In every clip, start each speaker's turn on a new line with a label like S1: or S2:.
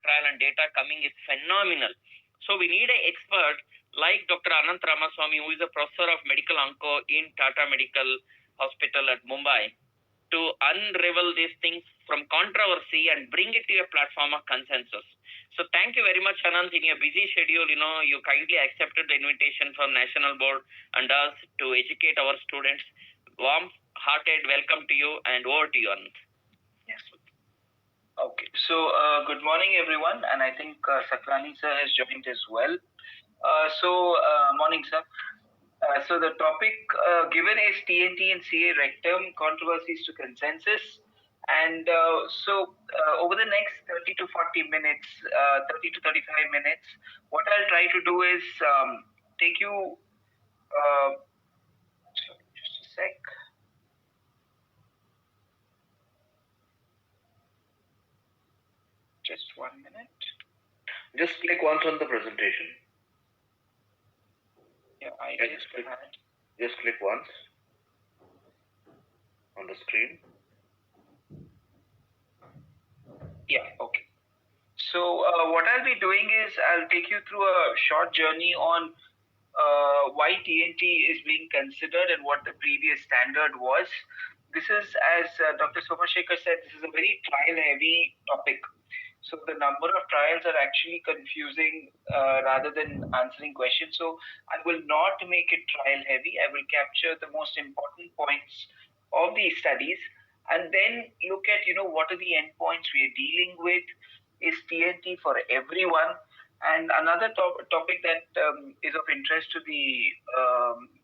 S1: trial and data coming is phenomenal. So we need an expert like Dr. Anant Ramaswamy, who is a professor of medical onco in Tata Medical Hospital at Mumbai, to unravel these things from controversy and bring it to a platform of consensus. So thank you very much, Anant. In your busy schedule, you kindly accepted the invitation from National Board and us to educate our students. Warm-hearted welcome to you, and over to you, Anant.
S2: Yes. Okay. So good morning, everyone, and I think Sakrani sir has joined as well. Morning, sir. So the topic given is TNT and CA rectum controversies to consensus. And over the next 30 to 40 minutes, 30 to 35 minutes, what I'll try to do is take you, sorry, just a sec. Just 1 minute.
S3: Just click once on the presentation.
S2: Yeah,
S3: just click once on the screen.
S2: Yeah, okay. So what I'll be doing is I'll take you through a short journey on why TNT is being considered and what the previous standard was. This is, as Dr. Somashekar said, this is a very trial-heavy topic. So the number of trials are actually confusing rather than answering questions. So I will not make it trial heavy. I will capture the most important points of these studies and then look at, what are the endpoints we are dealing with? Is TNT for everyone? And another topic that is of interest to the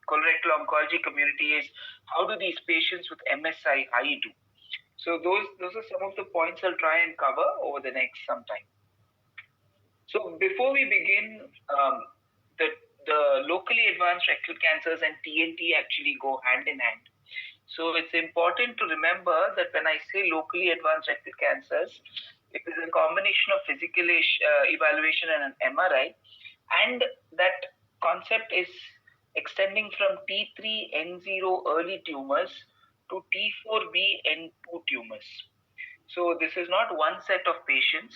S2: colorectal oncology community is how do these patients with MSI-high do? So those are some of the points I'll try and cover over the next some time. So before we begin, the locally advanced rectal cancers and TNT actually go hand in hand. So it's important to remember that when I say locally advanced rectal cancers, it is a combination of physical evaluation and an MRI, and that concept is extending from T3N0 early tumors to T4B-N2 tumors. So this is not one set of patients.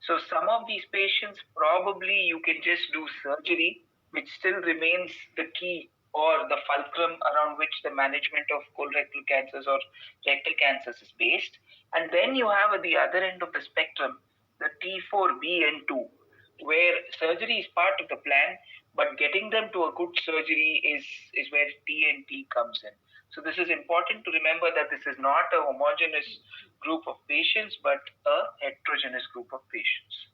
S2: So some of these patients probably you can just do surgery, which still remains the key or the fulcrum around which the management of colorectal cancers or rectal cancers is based. And then you have at the other end of the spectrum, the T4B-N2, where surgery is part of the plan, but getting them to a good surgery is where TNT comes in. So this is important to remember that this is not a homogeneous group of patients, but a heterogeneous group of patients.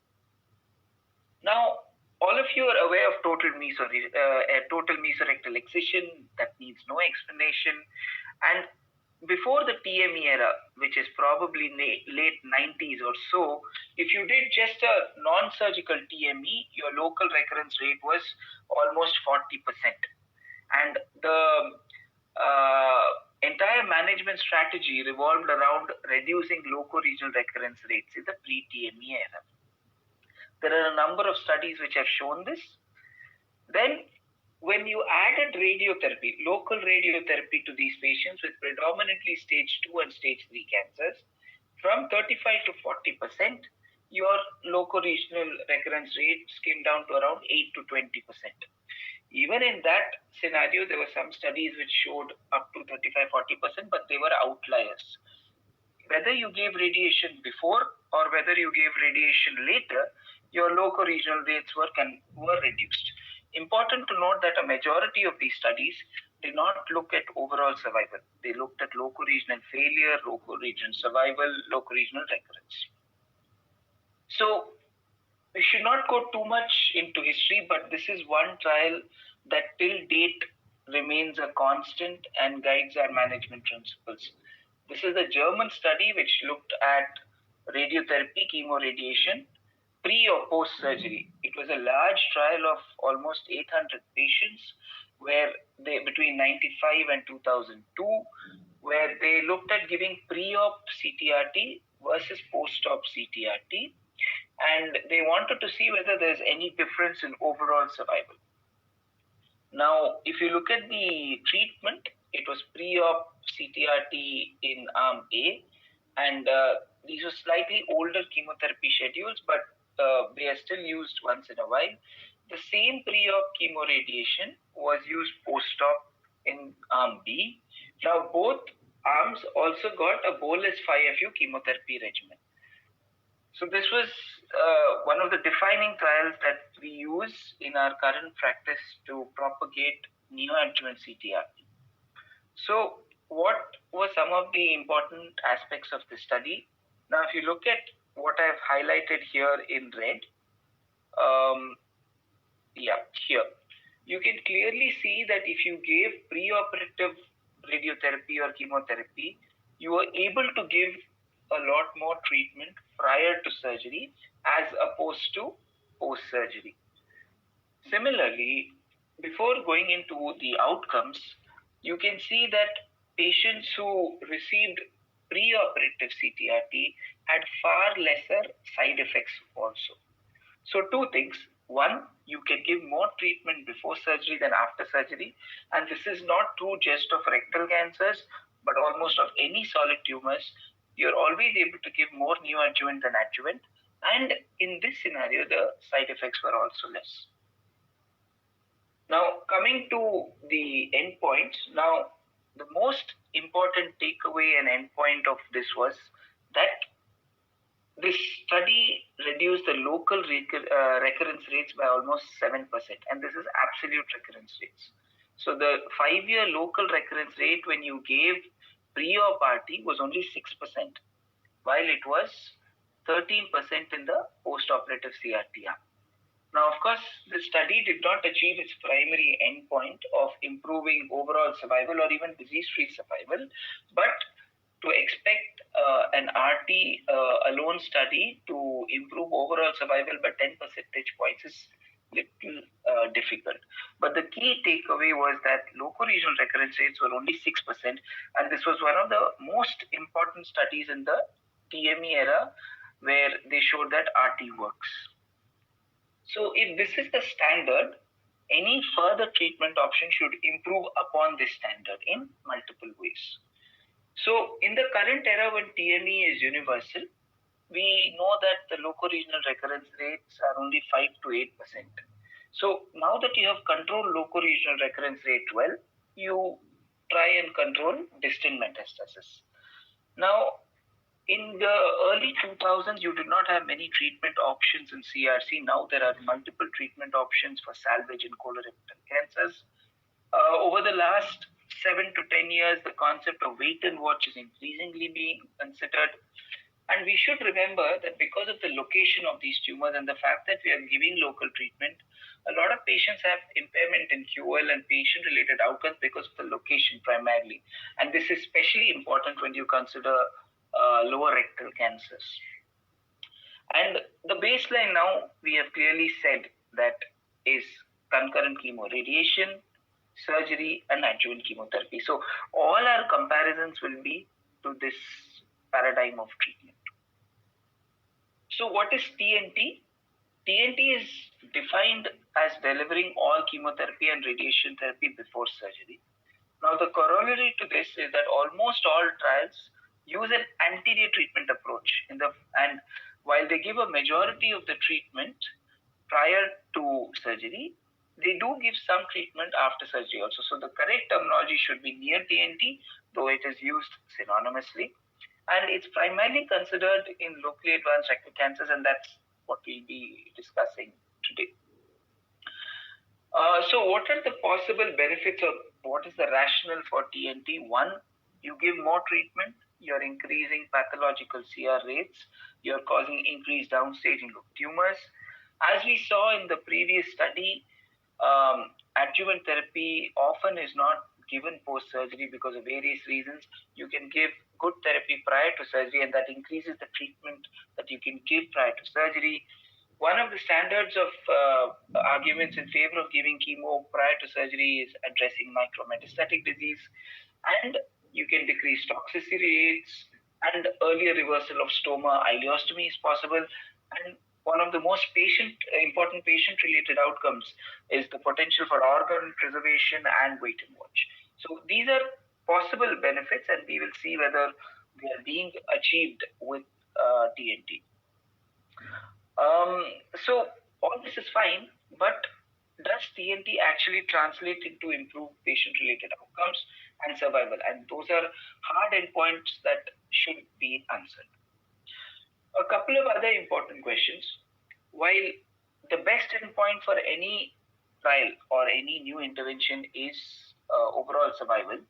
S2: Now, all of you are aware of total mesorectal excision. That needs no explanation. And before the TME era, which is probably late 90s or so, if you did just a non-surgical TME, your local recurrence rate was almost 40%. And the entire management strategy revolved around reducing loco-regional recurrence rates in the pre-TME era. There are a number of studies which have shown this. Then when you added radiotherapy, local radiotherapy to these patients with predominantly stage 2 and stage 3 cancers, from 35 to 40%, your loco-regional recurrence rates came down to around 8 to 20%. Even in that scenario, there were some studies which showed up to 35-40%, but they were outliers. Whether you gave radiation before or whether you gave radiation later, your loco-regional rates were reduced. Important to note that a majority of these studies did not look at overall survival. They looked at loco-regional failure, loco-regional survival, loco-regional recurrence. So we should not go too much into history, but this is one trial that till date remains a constant and guides our management principles. This is a German study which looked at radiotherapy, chemoradiation, pre or post surgery. It was a large trial of almost 800 patients where they between 95 and 2002, where they looked at giving pre-op CTRT versus post-op CTRT, and they wanted to see whether there's any difference in overall survival. Now, if you look at the treatment, it was pre-op CTRT in arm A, and these were slightly older chemotherapy schedules, but they are still used once in a while. The same pre-op chemoradiation was used post-op in arm B. Now both arms also got a bolus 5-FU chemotherapy regimen. So this was one of the defining trials that we use in our current practice to propagate neoadjuvant CTRT. So what were some of the important aspects of the study? Now, if you look at what I've highlighted here in red, here, you can clearly see that if you gave preoperative radiotherapy or chemotherapy, you were able to give a lot more treatment prior to surgery as opposed to post-surgery. Similarly, before going into the outcomes, you can see that patients who received preoperative CTRT had far lesser side effects also. So two things. One, you can give more treatment before surgery than after surgery. And this is not true just of rectal cancers, but almost of any solid tumors. You're always able to give more neoadjuvant than adjuvant. And in this scenario, the side effects were also less. Now, coming to the endpoints, now the most important takeaway and endpoint of this was that this study reduced the local recurrence rates by almost 7%, and this is absolute recurrence rates. So the 5-year local recurrence rate when you gave pre-op RT was only 6%, while it was 13% in the post-operative CRT arm. Now, of course, the study did not achieve its primary endpoint of improving overall survival or even disease-free survival, but to expect an RT alone study to improve overall survival by 10 percentage points is little difficult. But the key takeaway was that local regional recurrence rates were only 6%, and this was one of the most important studies in the TME era where they showed that RT works. So if this is the standard, any further treatment option should improve upon this standard in multiple ways. So in the current era when TME is universal, we know that the local regional recurrence rates are only 5 to 8%. So now that you have controlled local regional recurrence rate well, you try and control distant metastasis. Now, in the early 2000s, you did not have many treatment options in CRC. Now there are multiple treatment options for salvage in colorectal cancers. Over the last 7 to 10 years, the concept of wait and watch is increasingly being considered. And we should remember that because of the location of these tumors and the fact that we are giving local treatment, a lot of patients have impairment in QOL and patient-related outcomes because of the location primarily. And this is especially important when you consider lower rectal cancers. And the baseline now, we have clearly said that is concurrent chemoradiation, surgery, and adjuvant chemotherapy. So all our comparisons will be to this paradigm of treatment. So what is TNT? TNT is defined as delivering all chemotherapy and radiation therapy before surgery. Now the corollary to this is that almost all trials use an anterior treatment approach and while they give a majority of the treatment prior to surgery, they do give some treatment after surgery also. So the correct terminology should be near TNT, though it is used synonymously. And it's primarily considered in locally advanced rectal cancers, and that's what we'll be discussing today. So what are the possible benefits or what is the rationale for TNT? One, you give more treatment, you're increasing pathological CR rates, you're causing increased downstaging of tumors. As we saw in the previous study, adjuvant therapy often is not given post-surgery because of various reasons. You can give good therapy prior to surgery, and that increases the treatment that you can give prior to surgery. One of the standards of arguments in favor of giving chemo prior to surgery is addressing micrometastatic disease, and you can decrease toxicity rates, and earlier reversal of stoma ileostomy is possible. And one of the most important patient-related outcomes is the potential for organ preservation and wait and watch. So these are possible benefits, and we will see whether they are being achieved with TNT. this is fine, but does TNT actually translate into improved patient-related outcomes and survival? And those are hard endpoints that should be answered. A couple of other important questions. While the best endpoint for any trial or any new intervention is overall survival,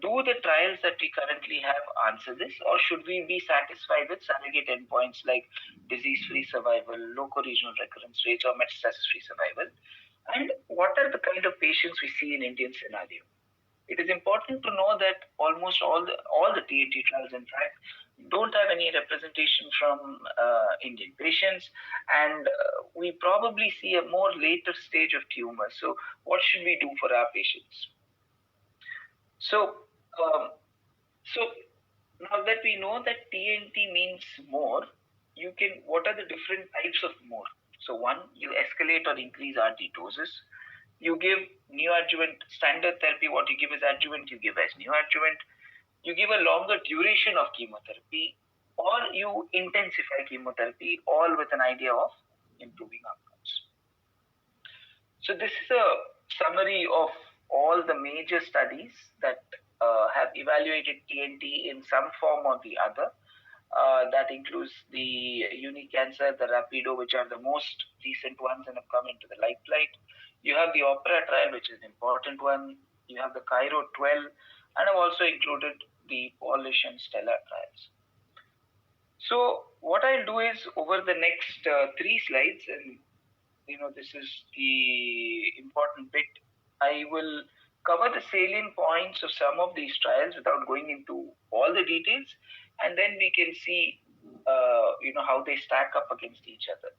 S2: do the trials that we currently have answer this, or should we be satisfied with surrogate endpoints like disease-free survival, local regional recurrence rates, or metastasis-free survival? And what are the kind of patients we see in Indian scenario? It is important to know that almost all the TNT trials, in fact, don't have any representation from Indian patients, and we probably see a more later stage of tumor. So, what should we do for our patients? So, now that we know that TNT means more, what are the different types of more? So, one, you escalate or increase RT doses. You give neoadjuvant standard therapy. What you give as adjuvant, you give as neoadjuvant. You give a longer duration of chemotherapy, or you intensify chemotherapy, all with an idea of improving outcomes. So this is a summary of all the major studies that have evaluated TNT in some form or the other. That includes the Unicancer, the Rapido, which are the most recent ones and have come into the limelight. You have the Opera trial, which is an important one. You have the Cairo 12, and I've also included the Polish and Stellar trials. So what I'll do is over the next 3 slides, and this is the important bit, I will cover the salient points of some of these trials without going into all the details, and then we can see how they stack up against each other.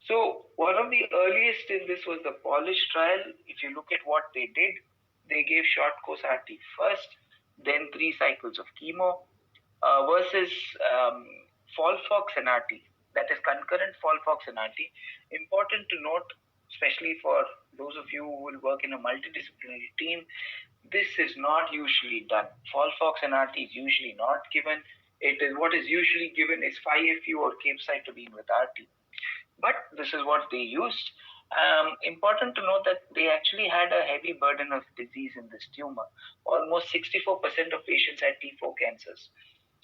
S2: So one of the earliest in this was the Polish trial. If you look at what they did, they gave short course RT first, then 3 cycles of chemo versus FOLFOX and RT, that is concurrent FOLFOX and RT. Important to note, especially for those of you who will work in a multidisciplinary team, this is not usually done. FOLFOX and RT is usually not given. What is usually given is 5-FU or capecitabine with RT. But this is what they used. Important to note that they actually had a heavy burden of disease in this tumor. Almost 64% of patients had T4 cancers.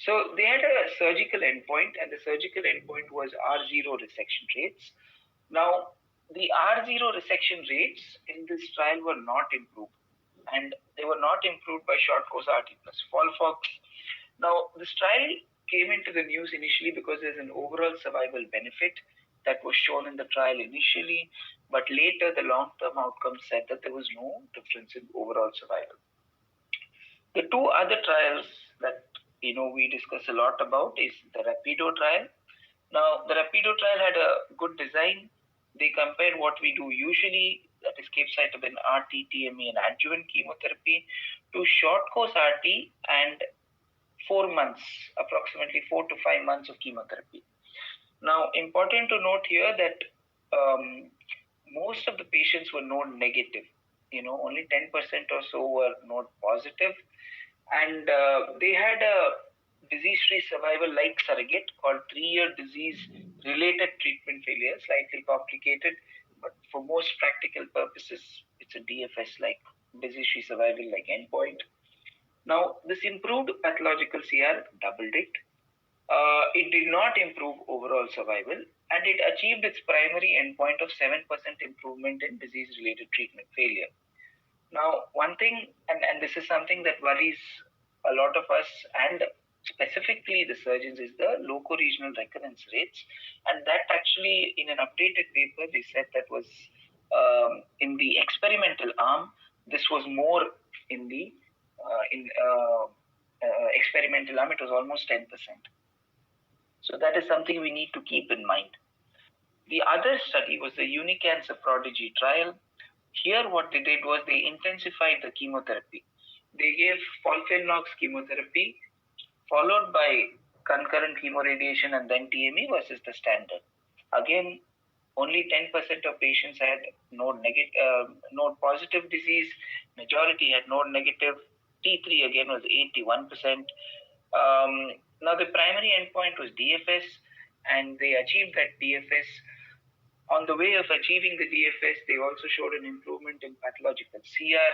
S2: So they had a surgical endpoint, and the surgical endpoint was R0 resection rates. Now, the R0 resection rates in this trial were not improved, and they were not improved by short course RT plus FOLFOX. Now, this trial came into the news initially because there's an overall survival benefit that was shown in the trial initially, but later the long-term outcome said that there was no difference in overall survival. The 2 other trials that we discuss a lot about is the Rapido trial. Now, the Rapido trial had a good design. They compared what we do usually, that is capecitabine, RT, TME, and adjuvant chemotherapy, to short course RT and 4 months, approximately 4 to 5 months of chemotherapy. Now, important to note here that most of the patients were node negative. Only 10% or so were node positive, and they had a disease-free survival like surrogate called 3-year disease-related treatment failure, slightly complicated, but for most practical purposes, it's a DFS like disease-free survival like endpoint. Now, this improved pathological CR, doubled it. It did not improve overall survival, and it achieved its primary endpoint of 7% improvement in disease-related treatment failure. Now, one thing, and this is something that worries a lot of us, and specifically the surgeons, is the local regional recurrence rates. And that actually, in an updated paper, they said that was in the experimental arm, this was more in the experimental arm, it was almost 10%. So that is something we need to keep in mind. The other study was the Unicancer Prodigy trial. Here what they did was they intensified the chemotherapy. They gave FOLFIRINOX chemotherapy followed by concurrent chemoradiation and then TME versus the standard. Again, only 10% of patients had node positive disease. Majority had node negative. T3 again was 81%. Now the primary endpoint was DFS, and they achieved that DFS On the way of achieving the DFS, they also showed an improvement in pathological CR,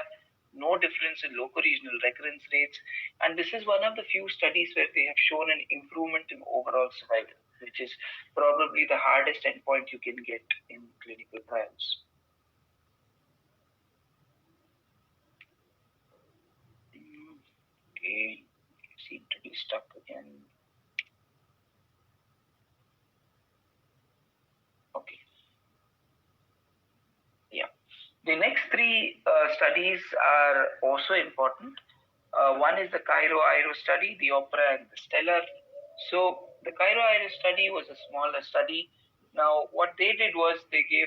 S2: no difference in locoregional recurrence rates, and this is one of the few studies where they have shown an improvement in overall survival, which is probably the hardest endpoint you can get in clinical trials. Okay, seem to be stuck again. Okay. Yeah. The next three studies are also important. One is the Cairo-IRO study, the OPERA and the STELLAR. So the Cairo-IRO study was a smaller study. Now, what they did was they gave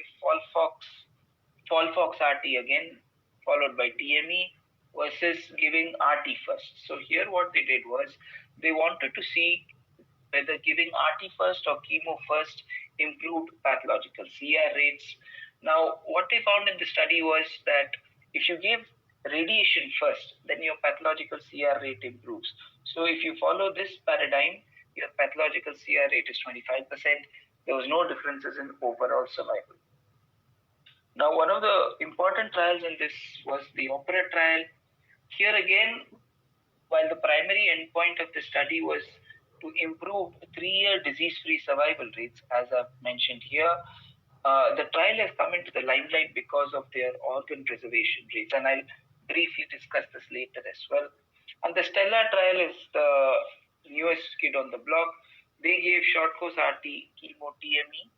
S2: FOLFOX RT again, followed by TME, versus giving RT first. So here what they did was they wanted to see whether giving RT first or chemo first improved pathological CR rates. Now, what they found in the study was that if you give radiation first, then your pathological CR rate improves. So if you follow this paradigm, your pathological CR rate is 25%. There was no differences in overall survival. Now, one of the important trials in this was the OPERA trial. Here again, while the primary endpoint of the study was to improve 3-year disease-free survival rates, as I've mentioned here, the trial has come into the limelight because of their organ preservation rates, and I'll briefly discuss this later as well. And the STELLAR trial is the newest kid on the block. They gave short course RT, chemo, TME,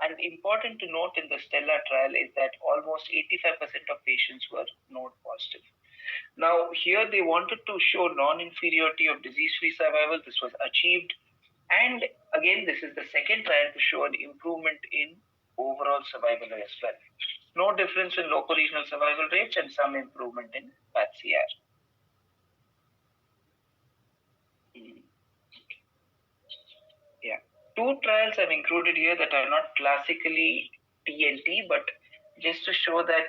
S2: and important to note in the STELLAR trial is that almost 85% of patients were node positive. Now, here they wanted to show non-inferiority of disease-free survival. This was achieved. And again, this is the second trial to show an improvement in overall survival as well. No difference in locoregional survival rates and some improvement in PAT-CR. Yeah. Two trials I've included here that are not classically TNT, but just to show that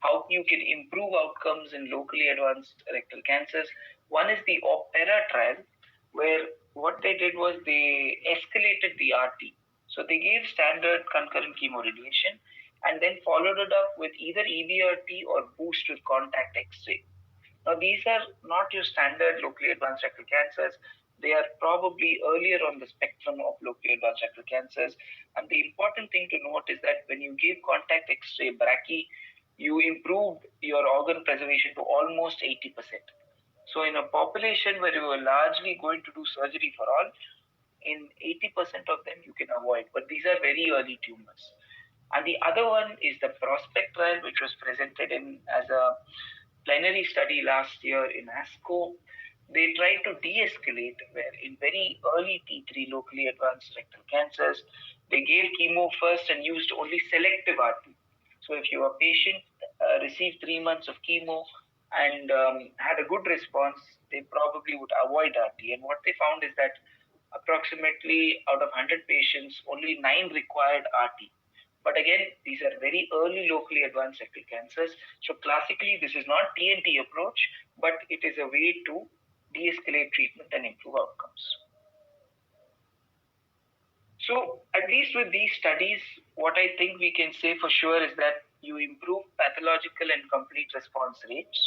S2: how you can improve outcomes in locally advanced rectal cancers. One is the OPERA trial, where what they did was they escalated the RT. So they gave standard concurrent chemoradiation and then followed it up with either EBRT or boost with contact X-ray. Now, these are not your standard locally advanced rectal cancers. They are probably earlier on the spectrum of locally advanced rectal cancers. And the important thing to note is that when you give contact X-ray brachy, you improved your organ preservation to almost 80%. So in a population where you are largely going to do surgery for all, in 80% of them you can avoid, but these are very early tumors. And the other one is the PROSPECT trial, which was presented as a plenary study last year in ASCO. They tried to de-escalate where in very early T3 locally advanced rectal cancers, they gave chemo first and used only selective RT. So if your patient received 3 months of chemo and had a good response, they probably would avoid RT. And what they found is that approximately out of 100 patients, only 9 required RT. But again, these are very early locally advanced rectal cancers. So classically, this is not TNT approach, but it is a way to de-escalate treatment and improve outcomes. So at least with these studies, what I think we can say for sure is that you improve pathological and complete response rates.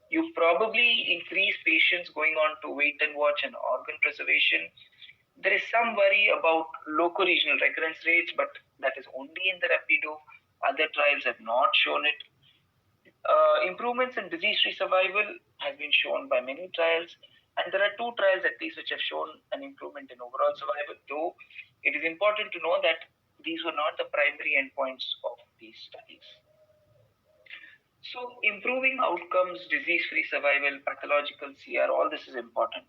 S2: You probably increase patients going on to wait and watch and organ preservation. There is some worry about locoregional recurrence rates, but that is only in the Rapido. Other trials have not shown it. Improvements in disease-free survival has been shown by many trials, and there are 2 trials at least which have shown an improvement in overall survival, though it is important to know that these were not the primary endpoints of these studies. So improving outcomes, disease-free survival, pathological CR, all this is important.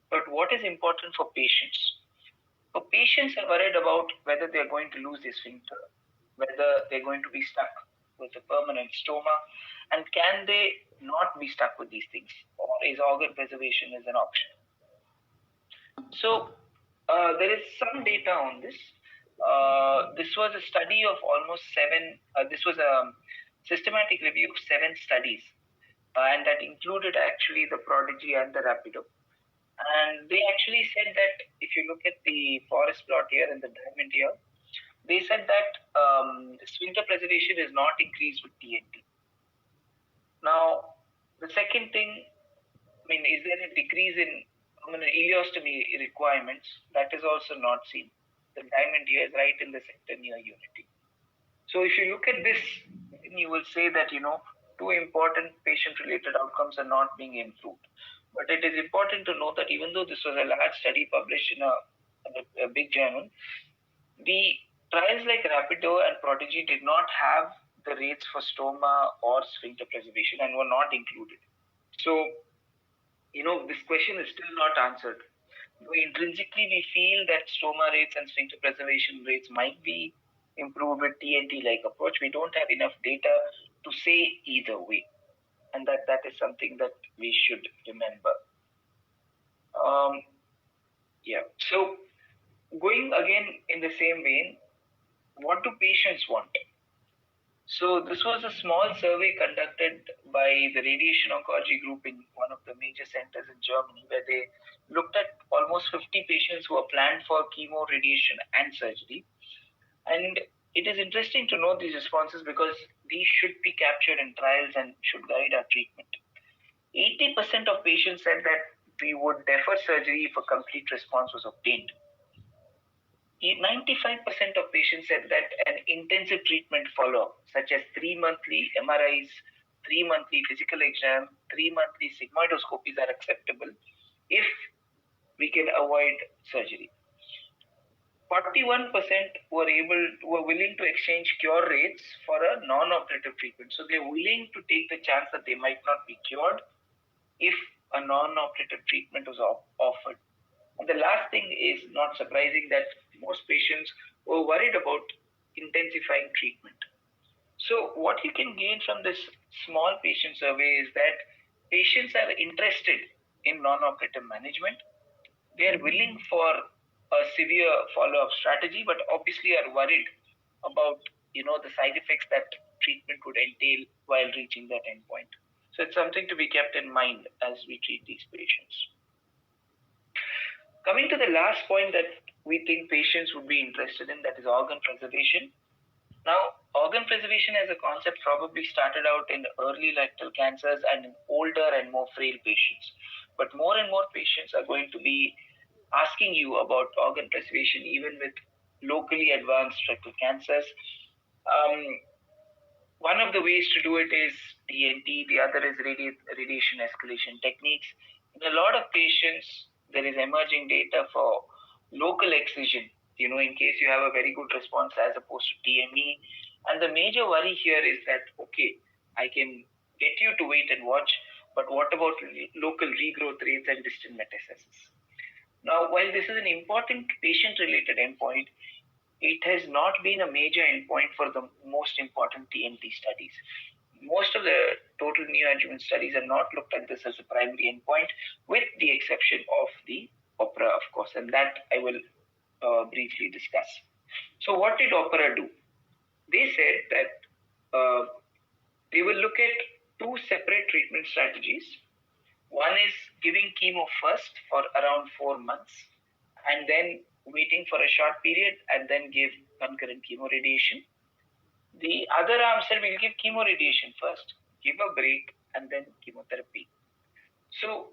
S2: But what is important for patients? So patients are worried about whether they're going to lose their sphincter, whether they're going to be stuck with a permanent stoma, and can they not be stuck with these things, or is organ preservation is an option? So there is some data on this. This was a study of almost 7. This was a systematic review of 7 studies, and that included actually the Prodigy and the Rapido. And they actually said that if you look at the forest plot here and the diamond here, they said that sphincter preservation is not increased with TNT. Now, the second thing, is there a decrease in ileostomy requirements? That is also not seen. The diamond here is right in the sector near unity. So if you look at this, then you will say that, two important patient-related outcomes are not being improved. But it is important to note that even though this was a large study published in a big journal, the trials like Rapido and Prodigy did not have the rates for stoma or sphincter preservation and were not included. So, this question is still not answered. Though intrinsically we feel that stoma rates and sphincter preservation rates might be improved with TNT-like approach, we don't have enough data to say either way. And that is something that we should remember. So going again in the same vein, what do patients want? So this was a small survey conducted by the radiation oncology group in one of the major centers in Germany, where they looked at almost 50 patients who were planned for chemo, radiation, and surgery. And it is interesting to note these responses because these should be captured in trials and should guide our treatment. 80% of patients said that we would defer surgery if a complete response was obtained. 95% of patients said that an intensive treatment follow-up, such as 3-monthly MRIs, 3-monthly physical exam, 3-monthly sigmoidoscopies are acceptable if we can avoid surgery. 41% were willing to exchange cure rates for a non-operative treatment. So they're willing to take the chance that they might not be cured if a non-operative treatment was offered. And the last thing is not surprising that most patients were worried about intensifying treatment. So what you can gain from this small patient survey is that patients are interested in non-operative management. They are willing for a severe follow-up strategy, but obviously are worried about the side effects that treatment would entail while reaching that endpoint. So it's something to be kept in mind as we treat these patients. Coming to the last point that we think patients would be interested in, that is organ preservation. Now, organ preservation as a concept probably started out in early rectal cancers and in older and more frail patients. But more and more patients are going to be asking you about organ preservation even with locally advanced rectal cancers. One of the ways to do it is TNT, the other is radiation escalation techniques. In a lot of patients, there is emerging data for local excision, in case you have a very good response as opposed to TME. And the major worry here is that, okay, I can get you to wait and watch, but what about local regrowth rates and distant metastasis? Now, while this is an important patient-related endpoint, it has not been a major endpoint for the most important TNT studies. Most of the total neoadjuvant studies have not looked at this as a primary endpoint, with the exception of the OPERA, of course, and that I will briefly discuss. So what did OPERA do? They said that they will look at two separate treatment strategies. One is giving chemo first for around 4 months, and then waiting for a short period and then give concurrent chemoradiation. The other arm said we'll give chemoradiation first, give a break, and then chemotherapy. So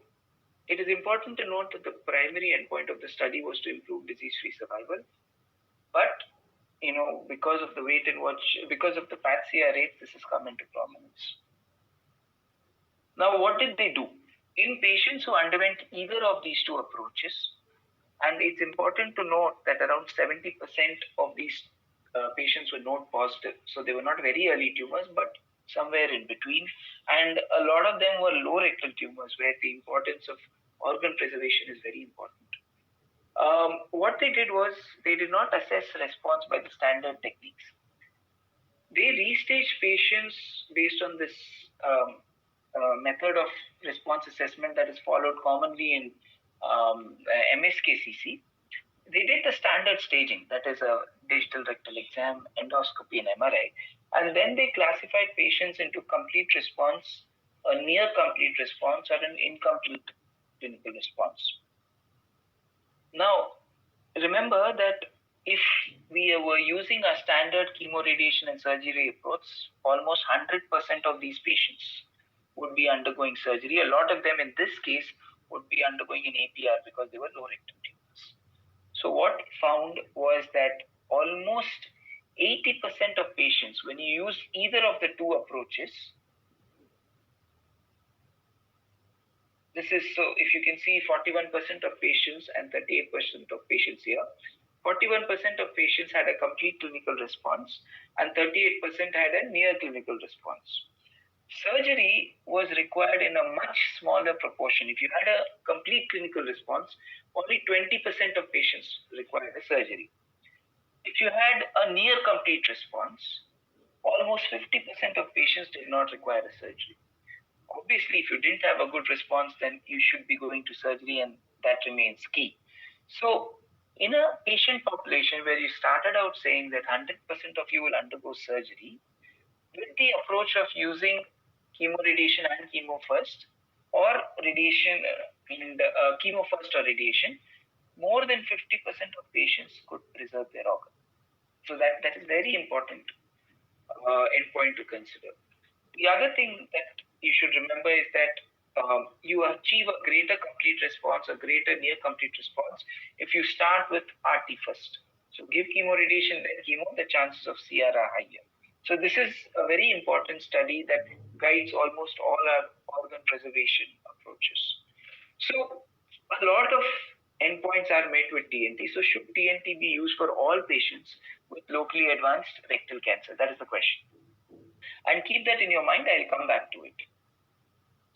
S2: it is important to note that the primary endpoint of the study was to improve disease-free survival. But, because of the wait and watch, because of the PATCR rates, this has come into prominence. Now, what did they do? In patients who underwent either of these two approaches, and it's important to note that around 70% of these patients were node positive. So they were not very early tumors, but somewhere in between. And a lot of them were low rectal tumors, where the importance of organ preservation is very important. What they did was they did not assess response by the standard techniques. They restaged patients based on this method of response assessment that is followed commonly in MSKCC. They did the standard staging, that is a digital rectal exam, endoscopy, and MRI. And then they classified patients into complete response, a near complete response, or an incomplete clinical response. Now, remember that if we were using a standard chemoradiation and surgery approach, almost 100% of these patients would be undergoing surgery. A lot of them in this case would be undergoing an APR because they were low rectum tumors. So what found was that almost 80% of patients, when you use either of the two approaches, this is, so if you can see 41% of patients and 38% of patients here, 41% of patients had a complete clinical response and 38% had a near clinical response. Surgery was required in a much smaller proportion. If you had a complete clinical response, only 20% of patients required a surgery. If you had a near complete response, almost 50% of patients did not require a surgery. Obviously, if you didn't have a good response, then you should be going to surgery, and that remains key. So, in a patient population where you started out saying that 100% of you will undergo surgery, with the approach of using chemoradiation and chemo first, or radiation and chemo first or radiation, more than 50% of patients could preserve their organ. So that is very important endpoint to consider. The other thing that you should remember is that you achieve a greater complete response, a greater near complete response if you start with RT first. So give chemoradiation, then chemo, the chances of CR are higher. So this is a very important study that guides almost all our organ preservation approaches. So a lot of endpoints are met with TNT. So should TNT be used for all patients with locally advanced rectal cancer? That is the question. And keep that in your mind, I'll come back to it.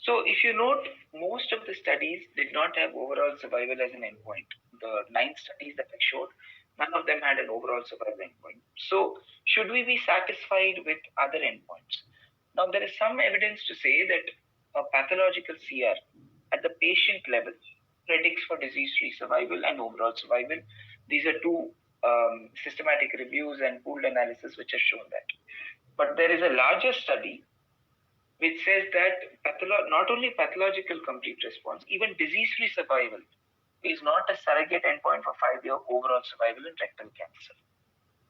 S2: So if you note, most of the studies did not have overall survival as an endpoint. The 9 studies that I showed, none of them had an overall survival endpoint. So should we be satisfied with other endpoints? Now there is some evidence to say that a pathological CR at the patient level predicts for disease-free survival and overall survival. These are 2 systematic reviews and pooled analysis which have shown that. But there is a larger study which says that not only pathological complete response, even disease-free survival is not a surrogate endpoint for 5-year overall survival in rectal cancer.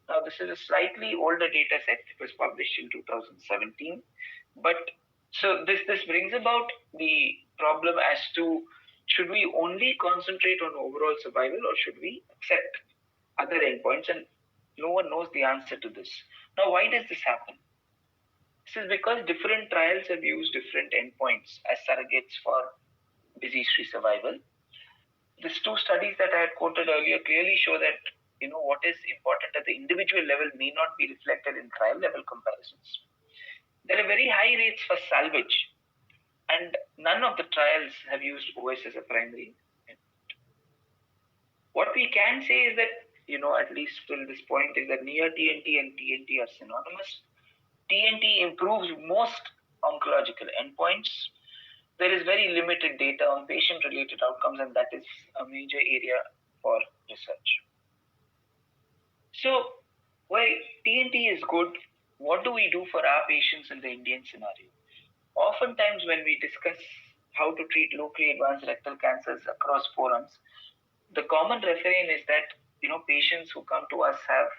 S2: Now, this is a slightly older data set. It was published in 2017. But so this brings about the problem as to, should we only concentrate on overall survival or should we accept other endpoints? And no one knows the answer to this. Now, why does this happen? This is because different trials have used different endpoints as surrogates for disease-free survival. These 2 studies that I had quoted earlier clearly show that what is important at the individual level may not be reflected in trial level comparisons. There are very high rates for salvage, and none of the trials have used OS as a primary endpoint. What we can say is that, at least till this point, is that near TNT and TNT are synonymous. TNT improves most oncological endpoints. There is very limited data on patient-related outcomes, and that is a major area for research. So, while TNT is good, what do we do for our patients in the Indian scenario? Oftentimes, when we discuss how to treat locally advanced rectal cancers across forums, the common refrain is that patients who come to us have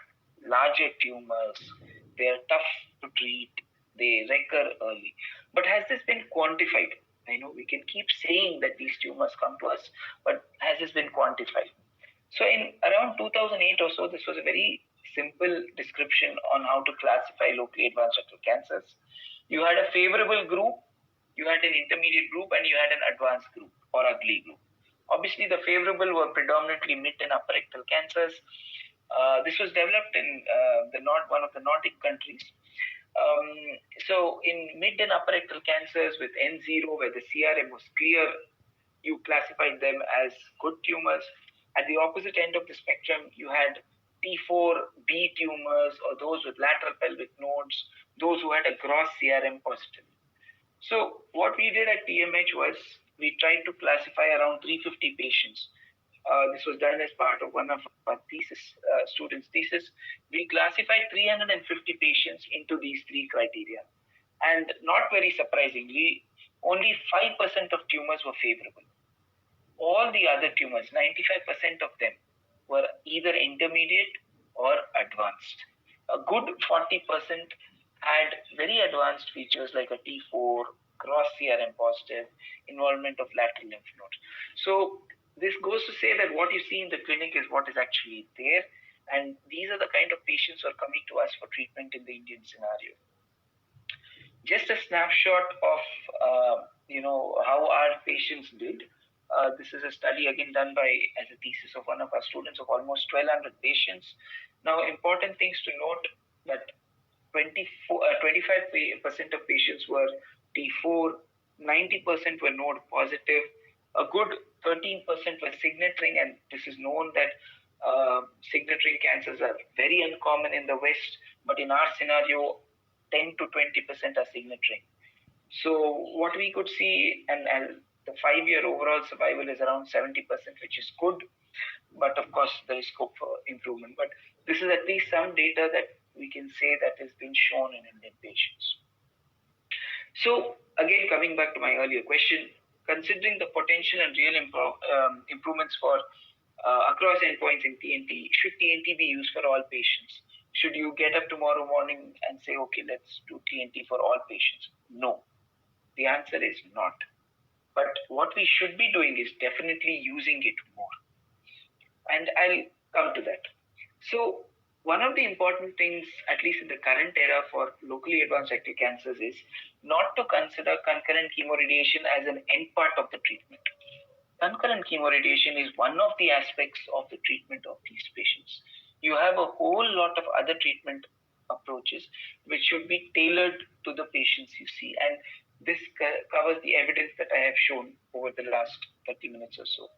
S2: larger tumors, they are tough to treat, they recur early. But has this been quantified? We can keep saying that these tumors come to us, but has this been quantified? So in around 2008 or so, this was a very simple description on how to classify locally advanced rectal cancers. You had a favorable group, you had an intermediate group, and you had an advanced group or ugly group. Obviously, the favorable were predominantly mid and upper rectal cancers. This was developed in one of the Nordic countries. So in mid and upper rectal cancers with N0, where the CRM was clear, you classified them as good tumors. At the opposite end of the spectrum, you had T4B tumors, or those with lateral pelvic nodes, those who had a gross CRM positive. So what we did at TMH was we tried to classify around 350 patients. This was done as part of one of our students' thesis. We classified 350 patients into these 3 criteria. And not very surprisingly, only 5% of tumors were favorable. All the other tumors, 95% of them, were either intermediate or advanced. A good 40% had very advanced features like a T4, cross CRM positive, involvement of lateral lymph nodes. So this goes to say that what you see in the clinic is what is actually there, and these are the kind of patients who are coming to us for treatment in the Indian scenario. Just a snapshot of how our patients did. This is a study again done by as a thesis of one of our students of almost 1,200 patients. Now, important things to note that 25% of patients were T4, 90% were node positive, a good 13% were signet ring, and this is known that signet ring cancers are very uncommon in the West, but in our scenario, 10 to 20% are signet ring. So what we could see, and the 5-year overall survival is around 70%, which is good, but of course there is scope for improvement. But this is at least some data that we can say that has been shown in Indian patients. So again, coming back to my earlier question, considering the potential and real improvements for across endpoints in TNT, should TNT be used for all patients? Should you get up tomorrow morning and say, okay, let's do TNT for all patients? No, the answer is not. But what we should be doing is definitely using it more. And I'll come to that. So one of the important things, at least in the current era for locally advanced rectal cancers, is not to consider concurrent chemoradiation as an end part of the treatment. Concurrent chemoradiation is one of the aspects of the treatment of these patients. You have a whole lot of other treatment approaches which should be tailored to the patients you see. And this covers the evidence that I have shown over the last 30 minutes or so.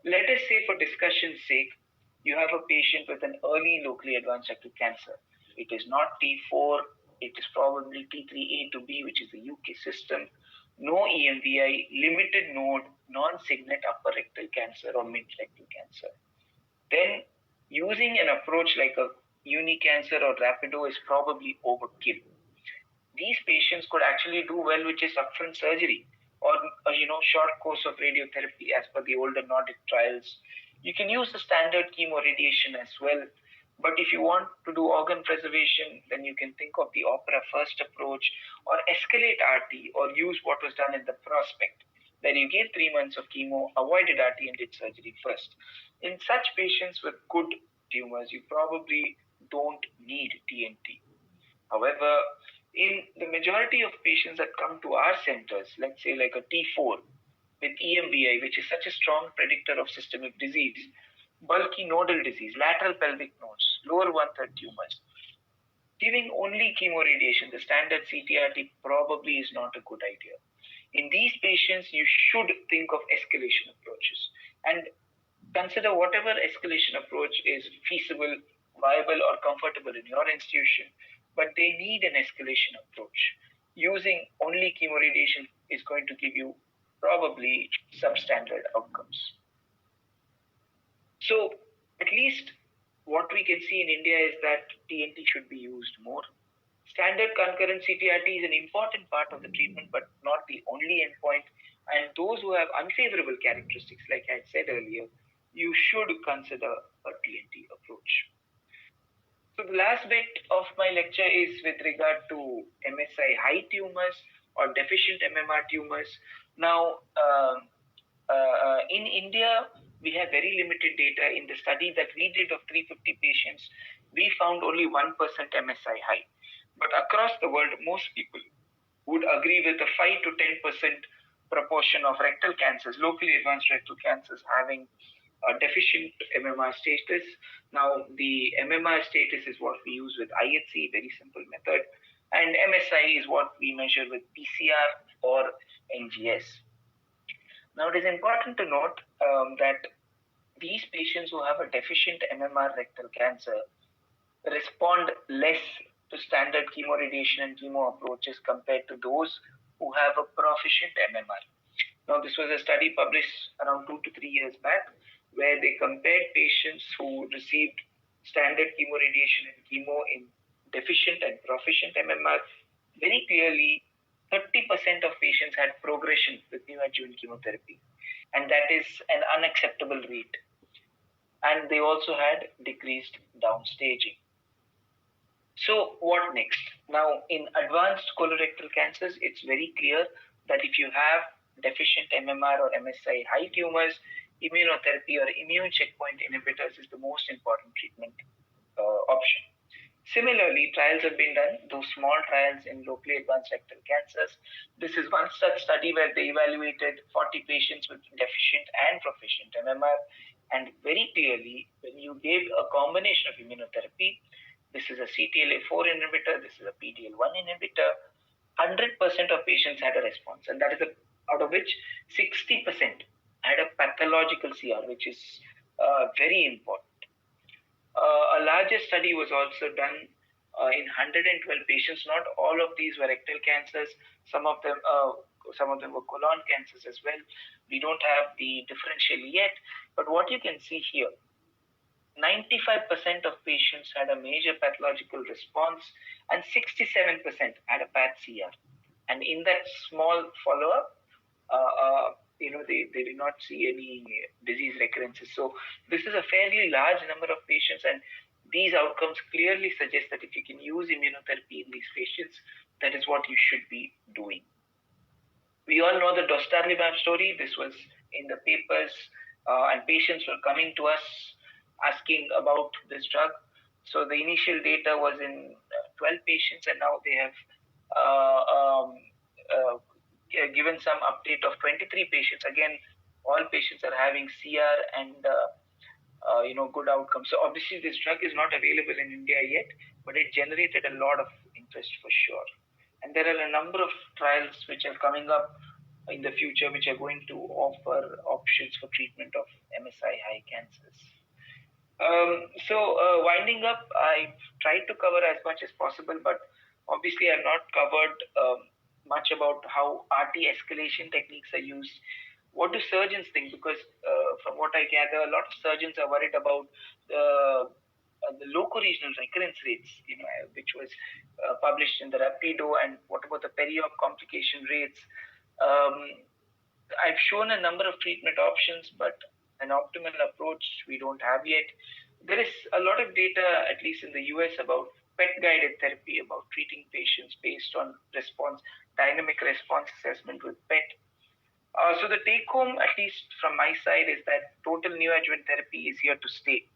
S2: Let us say, for discussion's sake, you have a patient with an early locally advanced rectal cancer. It is not T4, it is probably T3A to B, which is the UK system. No EMVI, limited node, non-signet upper rectal cancer or mid rectal cancer. Then using an approach like a unicancer or rapido is probably overkill. These patients could actually do well with just upfront surgery or short course of radiotherapy as per the older Nordic trials. You can use the standard chemoradiation as well. But if you want to do organ preservation, then you can think of the opera first approach or escalate RT or use what was done in the prospect, where you gave 3 months of chemo, avoided RT and did surgery first. In such patients with good tumors, you probably don't need TNT. However, in the majority of patients that come to our centers, let's say like a T4 with EMBI, which is such a strong predictor of systemic disease, bulky nodal disease, lateral pelvic nodes, lower one-third tumors, giving only chemoradiation, the standard CTRT, probably is not a good idea. In these patients, you should think of escalation approaches and consider whatever escalation approach is feasible, viable, or comfortable in your institution, but they need an escalation approach. Using only chemoradiation is going to give you probably substandard outcomes. So at least what we can see in India is that TNT should be used more. Standard concurrent CTRT is an important part of the treatment, but not the only endpoint. And those who have unfavorable characteristics, like I said earlier, you should consider a TNT approach. So the last bit of my lecture is with regard to MSI high tumors or deficient MMR tumors. Now, in India, we have very limited data. In the study that we did of 350 patients, we found only 1% MSI high. But across the world, most people would agree with the 5 to 10% proportion of rectal cancers, locally advanced rectal cancers, having a deficient MMR status. Now, the MMR status is what we use with IHC, very simple method, and MSI is what we measure with PCR or NGS. Now, it is important to note that these patients who have a deficient MMR rectal cancer respond less to standard chemoradiation and chemo approaches compared to those who have a proficient MMR. Now, this was a study published around 2 to 3 years back, where they compared patients who received standard chemoradiation and chemo in deficient and proficient MMR. Very clearly, 30% of patients had progression with neoadjuvant chemotherapy, and that is an unacceptable rate. and they also had decreased downstaging. So what next? Now, in advanced colorectal cancers, it's very clear that if you have deficient MMR or MSI high tumors, immunotherapy or immune checkpoint inhibitors is the most important treatment option. Similarly, trials have been done, those small trials in locally advanced rectal cancers. This is one such study where they evaluated 40 patients with deficient and proficient MMR. And very clearly, when you gave a combination of immunotherapy, this is a CTLA4 inhibitor, this is a PD-L1 inhibitor, 100% of patients had a response, and that is out of which 60% had a pathological CR, which is very important. A larger study was also done in 112 patients. Not all of these were rectal cancers. Some of them were colon cancers as well. We don't have the differential yet, but what you can see here, 95% of patients had a major pathological response, and 67% had a path CR. And in that small follow-up, they did not see any disease recurrences. So this is a fairly large number of patients, and these outcomes clearly suggest that if you can use immunotherapy in these patients, that is what you should be doing. We all know the dostarlimab story. This was in the papers, and patients were coming to us asking about this drug. So the initial data was in 12 patients, and now they have given some update of 23 patients. Again, all patients are having CR and good outcomes. So obviously this drug is not available in India yet, but it generated a lot of interest for sure. And there are a number of trials which are coming up in the future which are going to offer options for treatment of MSI high cancers. Winding up, I've tried to cover as much as possible, but obviously I've not covered much about how de-escalation techniques are used. What do surgeons think? Because from what I gather, a lot of surgeons are worried about the loco-regional recurrence rates, which was published in the Rapido, and what about the peri-op complication rates? I've shown a number of treatment options, but an optimal approach we don't have yet. There is a lot of data, at least in the US, about PET-guided therapy, about treating patients based on response, dynamic response assessment with PET. So the take home, at least from my side, is that total neoadjuvant therapy is here to stay.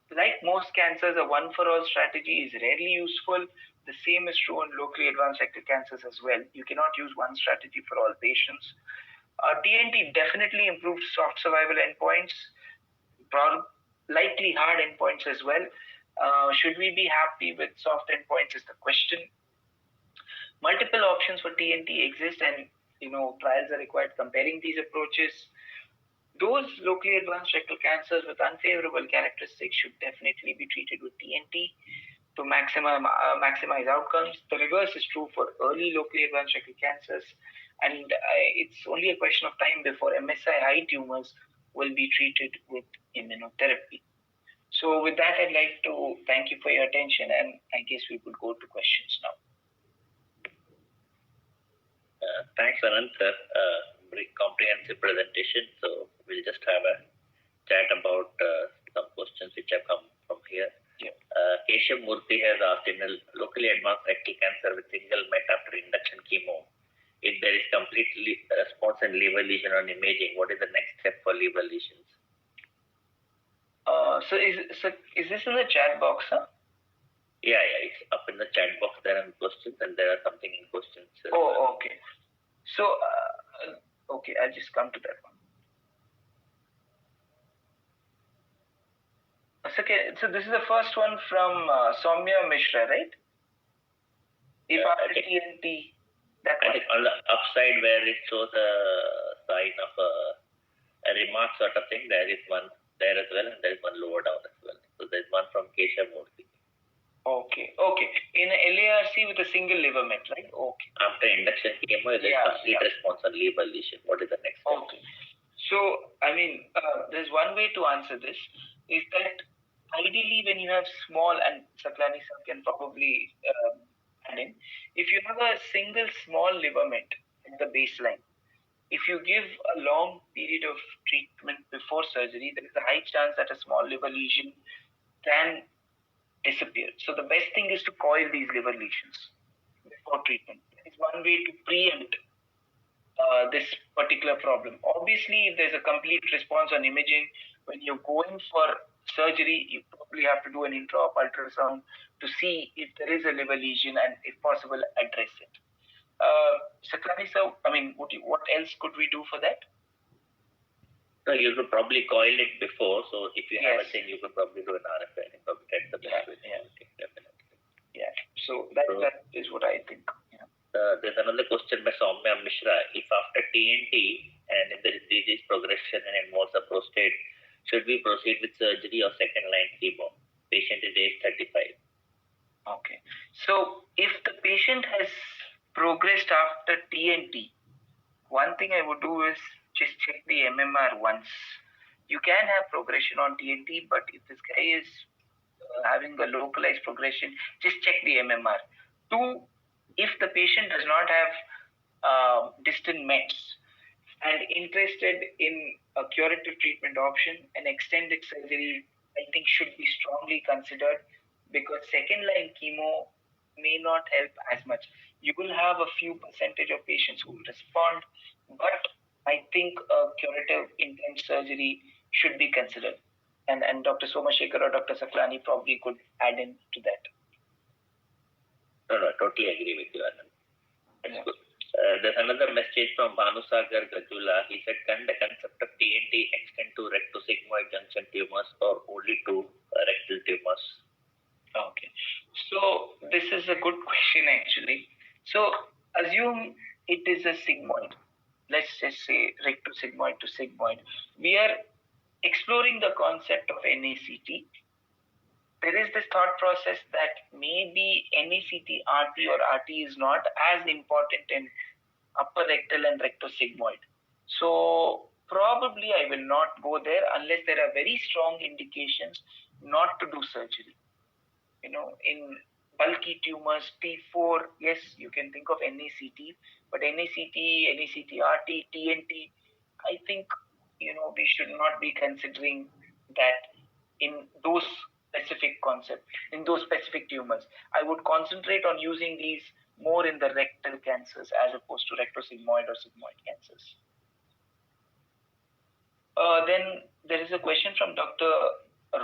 S2: Like most cancers, a one-for-all strategy is rarely useful. The same is true in locally advanced rectal cancers as well. You cannot use one strategy for all patients. TNT definitely improved soft survival endpoints, likely hard endpoints as well. Should we be happy with soft endpoints is the question. Multiple options for TNT exist, and trials are required comparing these approaches. Those locally advanced rectal cancers with unfavorable characteristics should definitely be treated with TNT to maximize outcomes. The reverse is true for early locally advanced rectal cancers, and it's only a question of time before MSI high tumors will be treated with immunotherapy. So with that, I'd like to thank you for your attention, and I guess we could go to questions now.
S4: Thanks, Anant, sir. Very comprehensive presentation. So we'll just have a chat about some questions which have come from here.
S2: Yeah.
S4: Keshav Murthy has asked, in a locally advanced rectal cancer with single met after induction chemo, if there is complete response and liver lesion on imaging, what is the next step for liver lesions?
S2: So is this in the chat box, huh?
S4: Yeah, it's up in the chat box. There are questions, and there are something in questions.
S2: Oh, okay. So, okay, I'll just come to that one. So this is the first one from Soumya Mishra, right? If after TNT, that
S4: I
S2: one.
S4: think on the upside where it shows a sign of a remark sort of thing, there is one there as well, and there is one lower down as well. So there's one from Keshav Murthy.
S2: Okay. In a LARC with a single liver met, right? Okay.
S4: After induction chemo, there is complete response on liver lesion. What is the next step?
S2: Okay. So, there's one way to answer this, is that ideally when you have small, and Saklani sir can probably add in, if you have a single small liver met at the baseline, if you give a long period of treatment before surgery, there is a high chance that a small liver lesion can disappear. So the best thing is to coil these liver lesions before treatment. It's one way to preempt this particular problem. Obviously, if there's a complete response on imaging, when you're going for surgery, you probably have to do an intra-op ultrasound to see if there is a liver lesion and, if possible, address it. Saklani sir, I mean, what else could we do for that?
S4: So you could probably coil it before. So if you have a
S2: Yes.
S4: thing, you could probably do an RFI and probably get the best way. Definitely.
S2: Yeah. So that is what I think. Yeah.
S4: There's another question by Soumya Mishra. If after TNT and if there is disease progression and involves the prostate, should we proceed with surgery or second line chemo? Patient is age 35.
S2: Okay. So if the patient has progressed after TNT, one thing I would do is just check the MMR once. You can have progression on TNT, but if this guy is having a localized progression, just check the MMR. Two, if the patient does not have distant mets and interested in a curative treatment option, an extended surgery, I think, should be strongly considered, because second line chemo may not help as much. You will have a few percentage of patients who will respond, but I think a curative intense surgery should be considered. And Dr. Somashekar or Dr. Saklani probably could add in to that.
S4: No, I totally agree with you, Anand. That's
S2: Yeah.
S4: good. There's another message from Bhanusagar Gajula. He said, can the concept of TNT extend to rectosigmoid junction tumors or only to rectal tumors?
S2: Okay. So this is a good question actually. So assume it is a sigmoid. Let's just say rectosigmoid to sigmoid. We are exploring the concept of NACT. There is this thought process that maybe NACT RT or RT is not as important in upper rectal and rectosigmoid. So probably I will not go there unless there are very strong indications not to do surgery. In bulky tumors, T4, yes, you can think of NACT, but NACT RT, TNT, I think, we should not be considering that in those specific concepts, in those specific tumors. I would concentrate on using these more in the rectal cancers as opposed to rectosigmoid or sigmoid cancers. Then there is a question from Dr.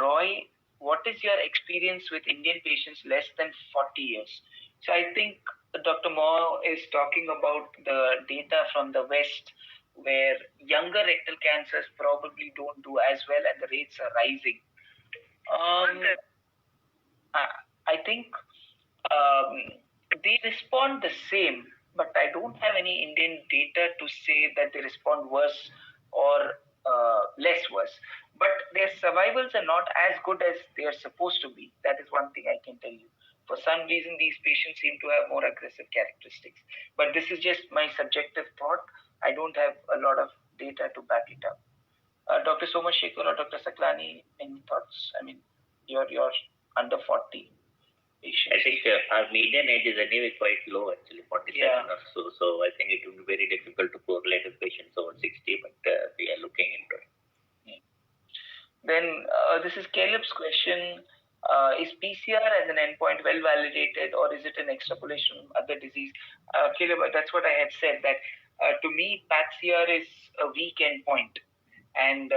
S2: Roy. What is your experience with Indian patients less than 40 years? So I think Dr. Moore is talking about the data from the West, where younger rectal cancers probably don't do as well and the rates are rising. I think they respond the same, but I don't have any Indian data to say that they respond worse or less worse. But their survivals are not as good as they are supposed to be. That is one thing I can tell you. For some reason, these patients seem to have more aggressive characteristics. But this is just my subjective thought. I don't have a lot of data to back it up. Dr. Somashekar or Dr. Saklani, any thoughts? I mean, you're under 40 patients.
S4: I think our median age is anyway quite low, actually, 47 or so. So I think it would be very difficult to correlate with patients over 60, but we are looking into it.
S2: Then this is Caleb's question. Is PCR as an endpoint well validated, or is it an extrapolation from other disease? Caleb, that's what I had said, that to me, PCR is a weak endpoint. And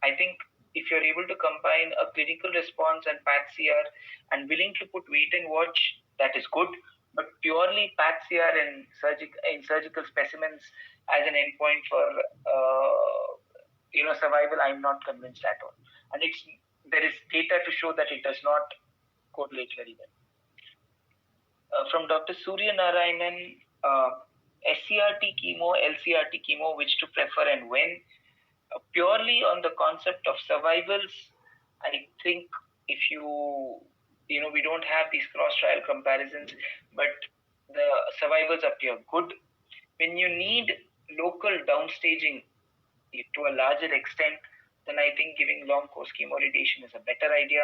S2: I think if you're able to combine a clinical response and PCR and willing to put wait and watch, that is good. But purely PCR in surgical specimens as an endpoint for survival, I'm not convinced at all. And there is data to show that it does not correlate very well. From Dr. Surya Narayanan, SCRT chemo, LCRT chemo, which to prefer and when? Purely on the concept of survivals, I think if we don't have these cross-trial comparisons, but the survivals appear good. When you need local downstaging to a larger extent, then I think giving long course chemoradiation is a better idea.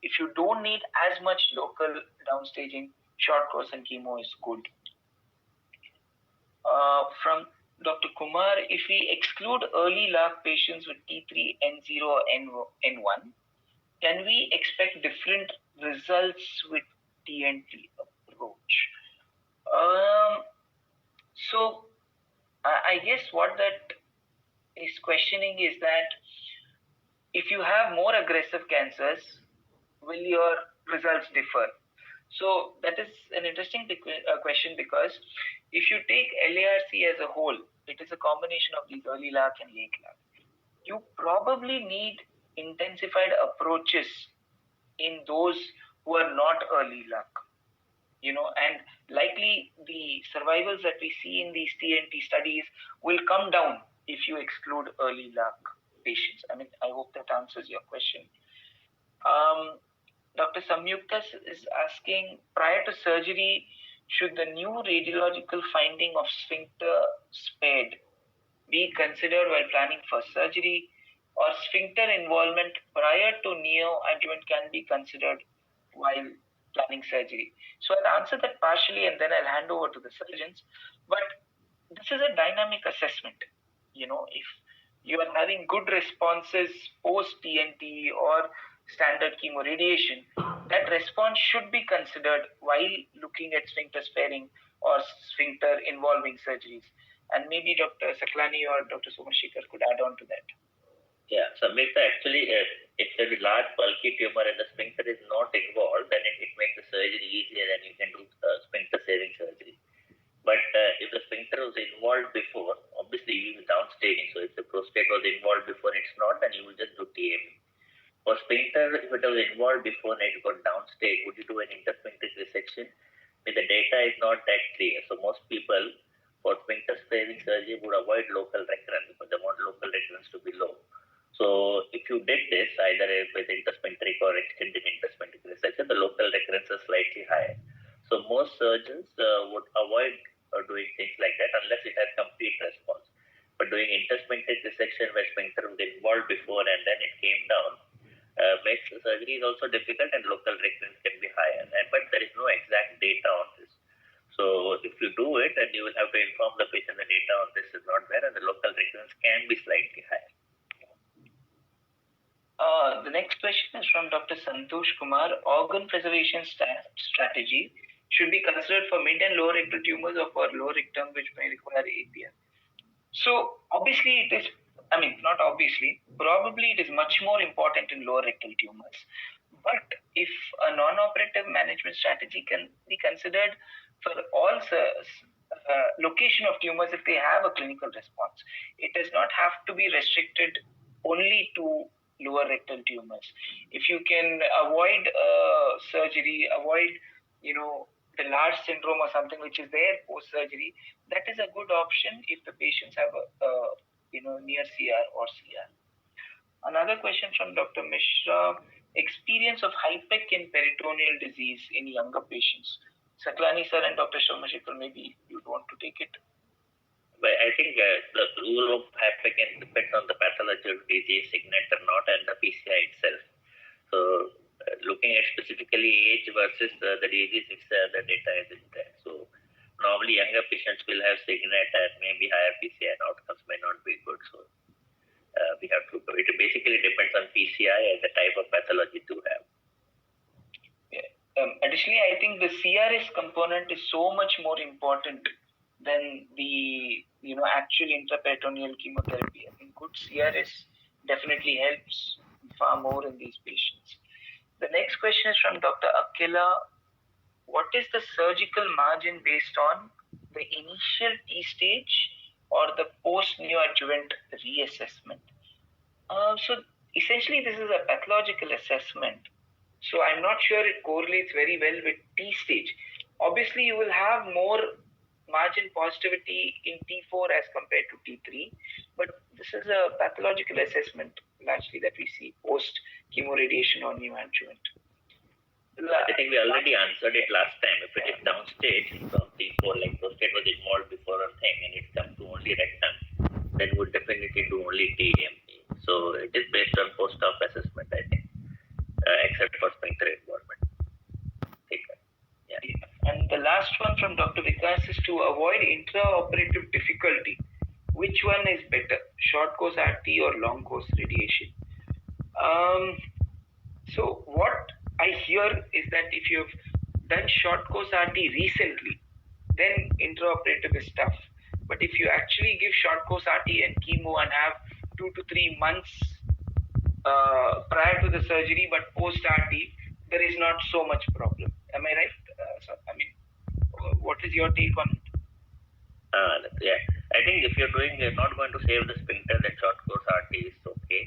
S2: If you don't need as much local downstaging, short course and chemo is good. From Dr. Kumar, if we exclude early LARC patients with T3, N0, or N1, can we expect different results with TNT approach? So I guess what that is questioning is that if you have more aggressive cancers, will your results differ? So that is an interesting question, because if you take LARC as a whole, it is a combination of these early LARC and late LARC. You probably need intensified approaches in those who are not early LARC, and likely the survivals that we see in these TNT studies will come down if you exclude early LARC patients. I mean, I hope that answers your question. Dr. Samyukta is asking, prior to surgery, should the new radiological finding of sphincter spared be considered while planning for surgery, or sphincter involvement prior to neoadjuvant can be considered while planning surgery? So I'll answer that partially and then I'll hand over to the surgeons. But this is a dynamic assessment. If you are having good responses post TNT or standard chemoradiation, that response should be considered while looking at sphincter sparing or sphincter involving surgeries. And maybe Dr. Saklani or Dr. Somashekar could add on to that.
S4: Yeah, so actually, if there is a large bulky tumor and the sphincter is not involved, then it makes the surgery easier and you can do sphincter saving surgery. But if the sphincter was involved before, obviously you will downstaging. So if the prostate was involved before and it's not, then you will just do TME. For sphincter, if it was involved before and it got downstage, would you do an intersphincteric resection? The data is not that clear. So most people for sphincter sparing surgery would avoid local recurrence because they want local recurrence to be low. So if you did this either with intersphincteric or extended intersphincteric resection, the local recurrence is slightly higher. So most surgeons would avoid doing things like that unless it has complete response. But doing intersphincteric resection where sphincter was involved before and then it came down makes the surgery is also difficult and local recurrence can be higher. But there is no exact data on this. So if you do it, then you will have to inform the patient the data on this is not there and the local recurrence can be slightly higher.
S2: The next question is from Dr. Santosh Kumar. Organ preservation strategy should be considered for mid and lower rectal tumors or for lower rectum which may require APR. So obviously it is, not obviously, probably it is much more important in lower rectal tumors. But if a non-operative management strategy can be considered for all location of tumors if they have a clinical response, it does not have to be restricted only to lower rectal tumors. If you can avoid surgery, avoid the large syndrome or something which is there post surgery, that is a good option if the patients have a near CR or CR. Another question from Dr. Mishra: experience of hypec in peritoneal disease in younger patients. Saklani sir and Dr. Somashekar, maybe you'd want to take it.
S4: But I think the rule of hypec depends on the pathology of disease, signet or not, and the PCI itself. So looking at specifically age versus the disease, if the data isn't there. So normally younger patients will have signet and maybe higher PCI and outcomes may not be good. So we have to, it basically depends on PCI and the type of pathology to have.
S2: Additionally, I think the CRS component is so much more important than the actual intraperitoneal chemotherapy. I think good CRS definitely helps far more in these patients. The next question is from Dr. Akela. What is the surgical margin based on the initial T stage or the post-neoadjuvant reassessment? So essentially this is a pathological assessment. So I'm not sure it correlates very well with T stage. Obviously you will have more margin positivity in T4 as compared to T3, but this is a pathological assessment largely that we see post chemoradiation or neoadjuvant.
S4: I think we already answered it last time. If it is downstage from T4, like prostate was involved before a thing and it comes to only rectum, then we'll definitely do only TME. So it is based on post-op assessment, I think, except for sphincter involvement.
S2: Yeah. And the last one from Dr. Vikas is to avoid intraoperative difficulty. which one is better, short course RT or long course radiation? So what I hear is that if you've done short course RT recently, then intraoperative is tough. But if you actually give short course RT and chemo and have 2 to 3 months prior to the surgery, but post RT, there is not so much problem. Am I right? What is your take on it?
S4: Yeah, I think if you're doing, you're not going to save the sphincter, then short course RT is okay.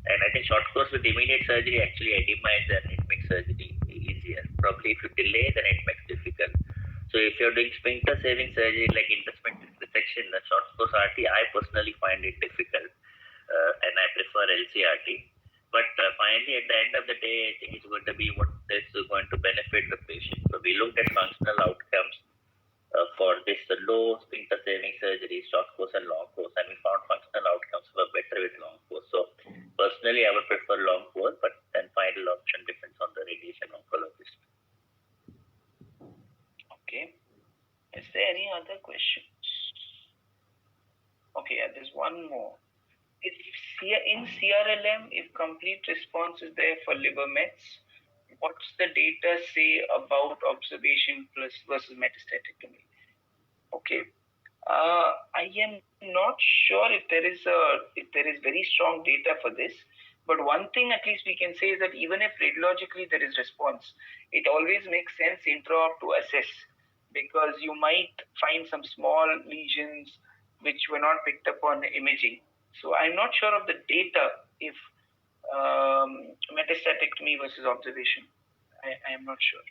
S4: And I think short course with immediate surgery actually edemize and it makes surgery easier. Probably if you delay, then it makes difficult. So if you're doing sphincter saving surgery like intersphincter resection, the short course RT, I personally find it difficult, and I prefer LCRT. But finally, at the end of the day, I think it's going to be what is going to benefit the patient. So we looked at functional outcomes for this low sphincter saving surgery, short course and long course, and we found functional outcomes were better with long course. So personally, I would prefer long course, but then final option depends on the radiation oncologist.
S2: Okay. Is there any other questions? Okay, there's one more. In CRLM, if complete response is there for liver mets, what's the data say about observation plus versus metastatic? Okay. I am not sure if there is very strong data for this, but one thing at least we can say is that even if radiologically there is response, it always makes sense intra-op to assess, because you might find some small lesions which were not picked up on imaging. So I'm not sure of the data if metastatiectomy versus observation. I am not sure.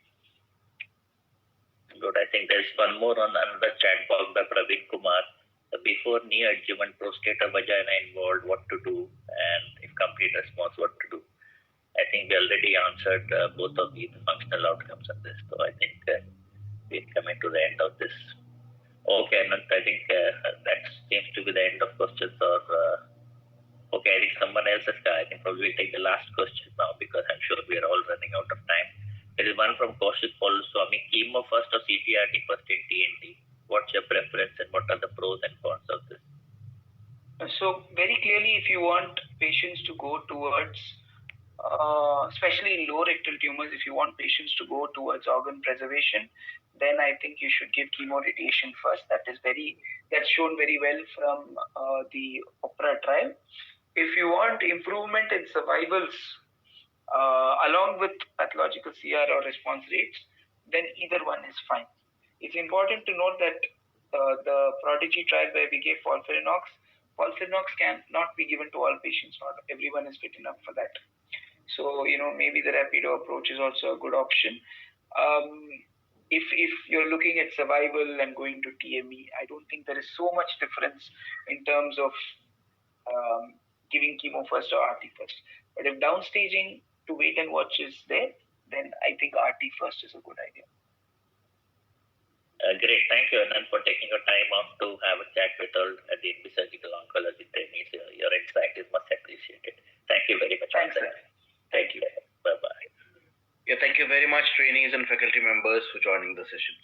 S4: Good. I think there's one more on another chat box by Praveen Kumar. Before neoadjuvant prostate or vagina involved, what to do, and if complete response, what to do. I think we already answered both of the functional outcomes on this. So I think we're coming to the end of this. Okay, Anant, I think that seems to be the end of questions. Or okay, I think someone else has. I think probably we'll take the last question now because I'm sure we are all running out of time. There is one from Kaushik Swami. Chemo first or CTRT first in TNT? What's your preference and what are the pros and cons of this?
S2: So very clearly, if you want patients to go towards, especially in low rectal tumors, if you want patients to go towards organ preservation, then I think you should give chemoradiation first. That's shown very well from the OPERA trial. If you want improvement in survivals along with pathological CR or response rates, then either one is fine. It's important to note that the Prodigy trial where we gave FOLFIRINOX can not be given to all patients. Not everyone is fit enough for that. So, maybe the rapido approach is also a good option. If you're looking at survival and going to TME, I don't think there is so much difference in terms of giving chemo first or RT first. But if downstaging to wait and watch is there, then I think RT first is a good idea.
S4: Great. Thank you, Anant, for taking your time off to have a chat with all the surgical oncology trainees. Your insight is much appreciated. Thank you very much.
S2: Thanks, sir. Thank you.
S4: Bye-bye.
S3: Yeah, thank you very much, trainees and faculty members, for joining the session.